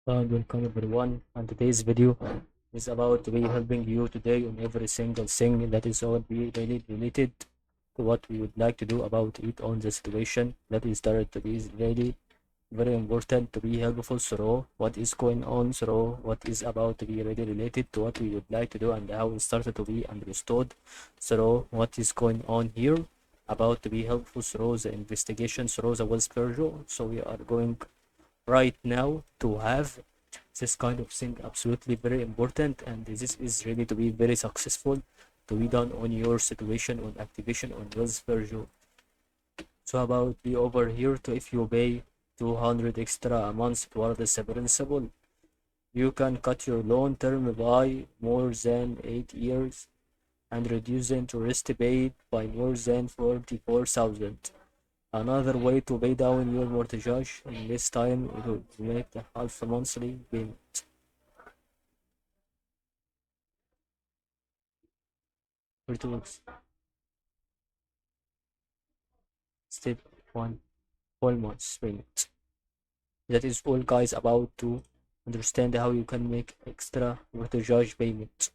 And welcome everyone. And today's video is about to be helping you today on every single thing that is all be really related to what we would like to do about it on the situation that is started to be really very important to be helpful through what is going on, through what is about to be really related to what we would like to do and how it started to be understood, through what is going on here about to be helpful through the investigation through the Wells Fargo. So we are going right now to have this kind of thing absolutely very important, and this is really to be very successful to be done on your situation on activation on Wells Fargo. So about be over here to if you pay 200 extra a month toward the principal, you can cut your loan term by more than 8 years and reduce the interest paid by more than 44,000. Another way to pay down your mortgage in this time is to make a half monthly payment. For 2 weeks. Step 1, full months payment. That is all guys about to understand how you can make extra mortgage payment.